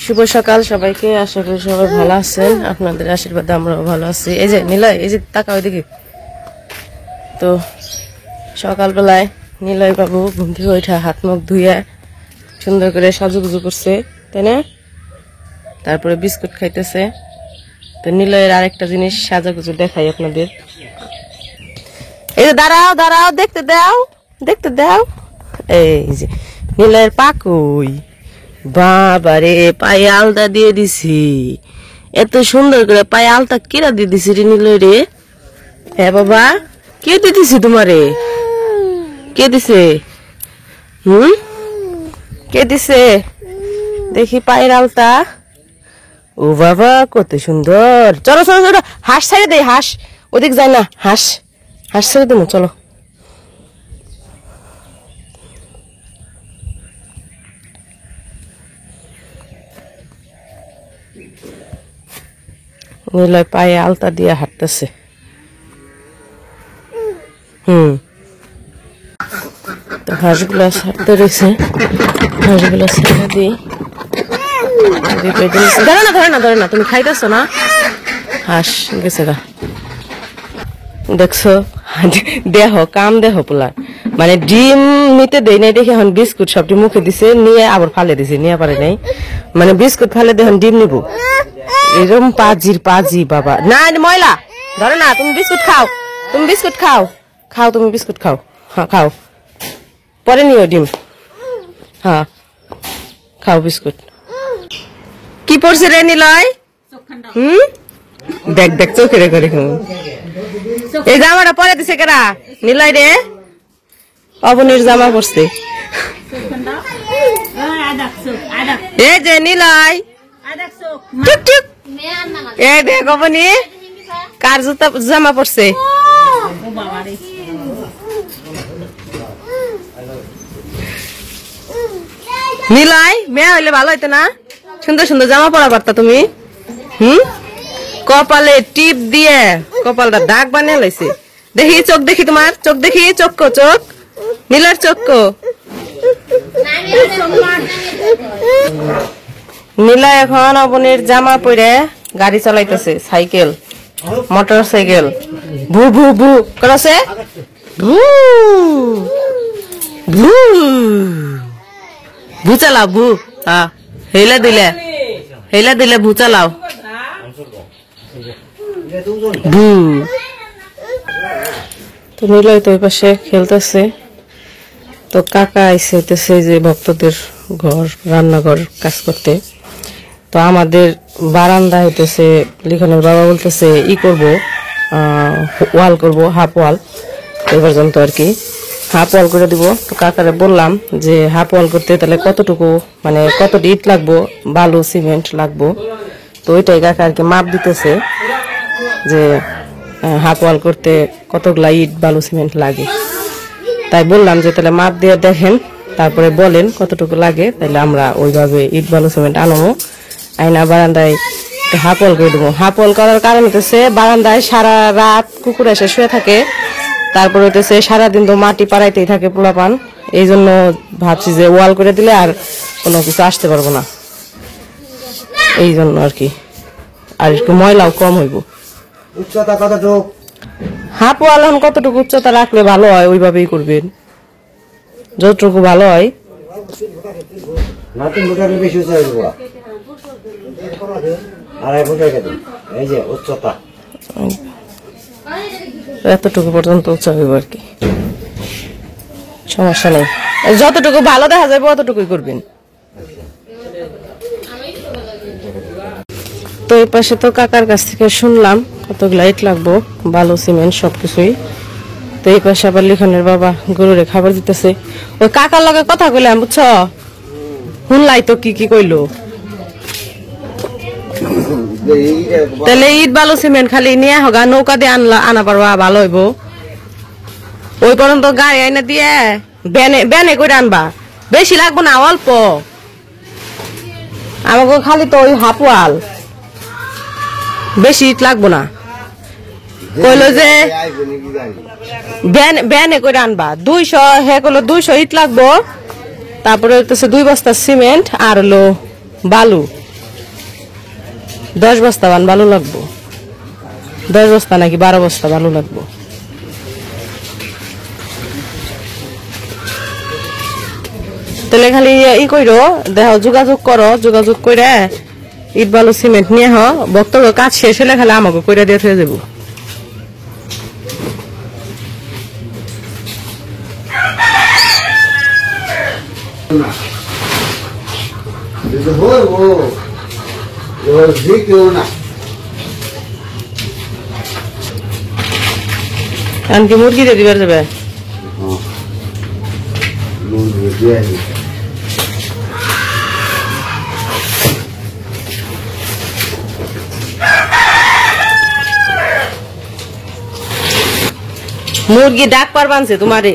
শুভ সকাল সবাইকে, আশা করি সবাই ভালো আছেন। আপনাদের আশীর্বাদে আমরাও ভালো আছি। এই যে নিলয়, এই যে তাকা ওইদিকে। তো সকালবেলায় নিলয় বাবু ঘুম থেকে ওইটা হাত মুখ ধুয়ে সুন্দর করে সাজুগুজু করছে, তাই না? তারপরে বিস্কুট খাইতেছে। তো নিলয়ের আরেকটা জিনিস সাজাগুজু দেখাই আপনাদের। এই যে দাঁড়াও দাঁড়াও, দেখতে দাও দেখতে দাও। এই যে নিলয়ের পাকুই, বাবারে পায়ে আলতা দিয়ে দিছি। এত সুন্দর করে পায়ে আলতা কিরা দিয়ে দিছি রে নিলয় রে। হ্যাঁ বাবা, কে দিয়ে দিছি তোমারে? কে দিছে? কে দিছে? দেখি পায়ের আলতা। ও বাবা, কত সুন্দর। চলো চলো চলো, হাঁস ছেড়ে দে, হাঁস ওদিক যায় না। হাঁস হাঁস ছেড়ে দেবো, চলো। নিলয় পায়ে আলতা দিয়ে হাঁটতেছে। তো হাঁসগুলা ছাড়তে রয়েছে, হাঁসগুলা ছেড়ে দিই। ধরে না ধরে না ধরে না, তুমি খাইতেছো না। হাঁস গেছে গা, দেখছো? দেহ কাম দেহ পোলা, মানে ডিম নিতে দেয় নাই দেখে এখন বিস্কুট সবটি মুখে দিছে, নিয়ে আবার ফালে দিছে, নিয়ে পারে নাই। মানে বিস্কুট ফালে দেখুন ডিম নিবো, এরকম পাজির পাজি বাবা। না ময়লা ধরে না, তুমি বিস্কুট খাও, তুমি বিস্কুট খাও, খাও তুমি বিস্কুট খাও। হ্যাঁ খাও, পরে নিও ডিম। হ্যাঁ খাও বিস্কুট। কি পড়ছে রে নিলয়? দেখ দেখ চোখে রে করে। এই জামাটা পরে দিছে কেরা? নিলয় রে অবনীর জামা পড়ছে। এই যে নিলয়, এই দেখ অবনী কার জুতা জামা পড়ছে। নিলয় মেয়ে হইলে ভালো হইতো না? সুন্দর সুন্দর জামা পরা পারতা তুমি। কপালে টিপ দিয়ে কপালটা দাগ বানিয়ে লাইছে। দেখি চোখ, দেখি তোমার চোখ, দেখি চোখ, চোখ নীলার চোখ। নীলা এখন অবনীর জামা পরে গাড়ি চালাইতেছে, সাইকেল, মোটর সাইকেল। ভু ভু ভু করছে, ভু ভু ভু চালাও, ভু। হ্যাঁ হেলা দিলে, হেলা দিলে ভু চালাও, ভু। তো নিলয় তো ওই পাশে খেলতেছে। তো কাকা আইসে হইতেছে যে ভক্তদের ঘর, রান্নাঘর কাজ করতে। তো আমাদের বারান্দা হইতেছে, লিখনের বাবা বলতেছে ই করবো, ওয়াল করব, হাফ ওয়াল। এই পর্যন্ত আর কি হাফ ওয়াল করে দিব। তো কাকারে বললাম যে হাফ ওয়াল করতে তাহলে কতটুকু, মানে কতটি ইট লাগবো, বালু সিমেন্ট লাগবো। তো ওইটাই কাকা আর কি মাপ দিতেছে যে হাফ ওয়াল করতে কতগুলা ইট বালু সিমেন্ট লাগে। তাই বললাম যে তাহলে মাপ দিয়ে দেখেন, তারপরে বলেন কতটুকু লাগে, তাহলে আমরা ওইভাবে ইট বালু সিমেন্ট আনবো, আইনা বারান্দায় হাফ ওয়াল করে দেবো। হাফ ওয়াল করার কারণ হচ্ছে বারান্দায় সারা রাত কুকুর এসে শুয়ে থাকে, তারপরে হইতেছে সারাদিন তো মাটি পাড়াইতেই থাকে পোলাপান। এই জন্য ভাবছি যে ওয়াল করে দিলে আর কোনো কিছু আসতে পারবো না, এই জন্য আর কি। আর একটু ময়লাও কম হইব। উচ্চতা কতটুকু? হাফ ওয়াল এখন কতটুকু উচ্চতা রাখলে ভালো হয় ওইভাবেই করবেন, যতটুকু ভালো হয়। বেশি উচ্চতা হইব, আড়াই ফুটের কেটে। এই যে উচ্চতা এতটুকু পর্যন্ত উচ্চ হইব আর কি, সমস্যা নেই। যতটুকু ভালো দেখা যাবে অতটুকুই করবেন। তো এই পাশে তো কাকার কাছ থেকে শুনলাম কতগুলা ইট লাগবো, বালু সিমেন্ট সবকিছুই। তো এই পাশে আবার লিখনের বাবা গরুরে খাবার দিতেছে। ওই কাকার লগে কথা কইলাম, বুঝছ? শুনলাই তো কি কি কইলো। তাহলে ইট বালু সিমেন্ট খালি নিয়ে হোগা, নৌকা দিয়ে আনা পারবা, ভালো হইব। ওই পর্যন্ত গাড়ি আইনা দিয়ে ব্যানে করে আনবা, বেশি লাগবো না, অল্প। আমাকে খালি তো ওই হাফ ওয়াল, বেশি ইট লাগবো না। কইলো যে ব্যানে করে আনবা 200, হে কইলো 200 ইট লাগবো, তারপরে হইতেছে 2 বস্তা সিমেন্ট আর হলো বালু 10 বস্তা বান ভালো লাগবো 10 বস্তা নাকি 12 বস্তা ভালো লাগবো তাহলে খালি ই কইরো দেখো যোগাযোগ করো যোগাযোগ কইরা ইট বালু সিমেন্ট নিয়ে হ ভক্ত কাজ শেষ হলে খালি আমাকে কইরা দিয়ে থয়ে যাবো আনকি মুরগি দিয়ে দিবার যাবে মুরগি ডাক পার বানছে তোমারে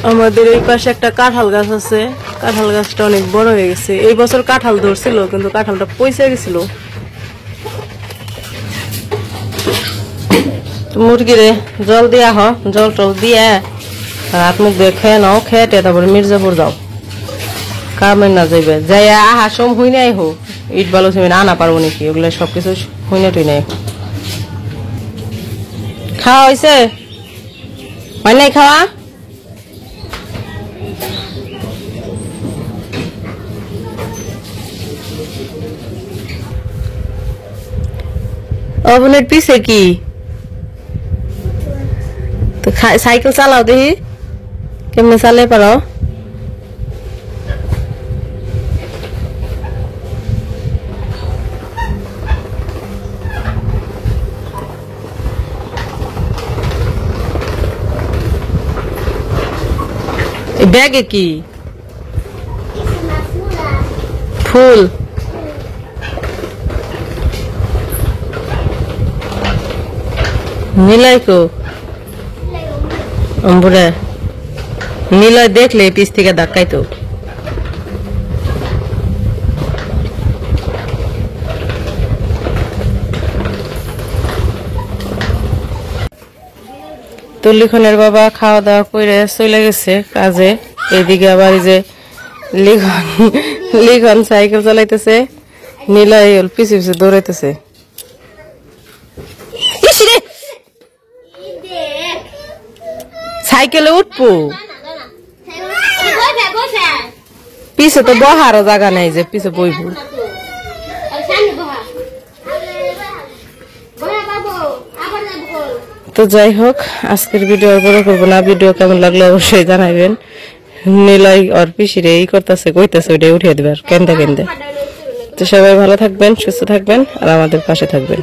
আমাদের এই পাশে একটা কাঁঠাল গাছ আছে কাঁঠাল গাছটা অনেক বড় হয়ে গেছে এই বছর কাঁঠাল ধরছিল কিন্তু কাঁঠালটা পয়সা গেছিল মুরগিরে জল দিয়া হ জল টল দিয়ে হাত মুখ দিয়ে খেয়ে নাও খেয়ে তারপরে মির্জাপুর যাও কামে না যাইবে যাই আহা সম হই নাই হো ইট বালু সিমেন্ট আনা পারবো নাকি ওগুলো সবকিছু হই না টুই নাই খাওয়া হয়েছে হয় নাই খাওয়া ওভেনের পিছে কি তো সাইকেল চালাও দেখি কেমনে চালে পারো ব্যাগে কি ফুল নীলয় কো অম্বুরে নীলয় দেখলে পিছ থেকে ধাক্কাইতো তো লিখনের বাবা খাওয়া দাওয়া করে চলে গেছে কাজে এদিকে আবার যে লিখন সাইকেল চালাইতেছে নীলয় পিছে পিছে দৌড়াইতেছে সাইকেলে উঠবো পিছে তো বহারও জায়গা নাই যে পিছে বইব তো যাই হোক আজকের ভিডিও আর বড় করবো না ভিডিও কেমন লাগলো অবশ্যই জানাবেন নীলয় আর পিসিরে এই করতেছে কইতেছে ওইটাই উঠিয়ে দিবার কেন্দে কেন্দে তো সবাই ভালো থাকবেন সুস্থ থাকবেন আর আমাদের পাশে থাকবেন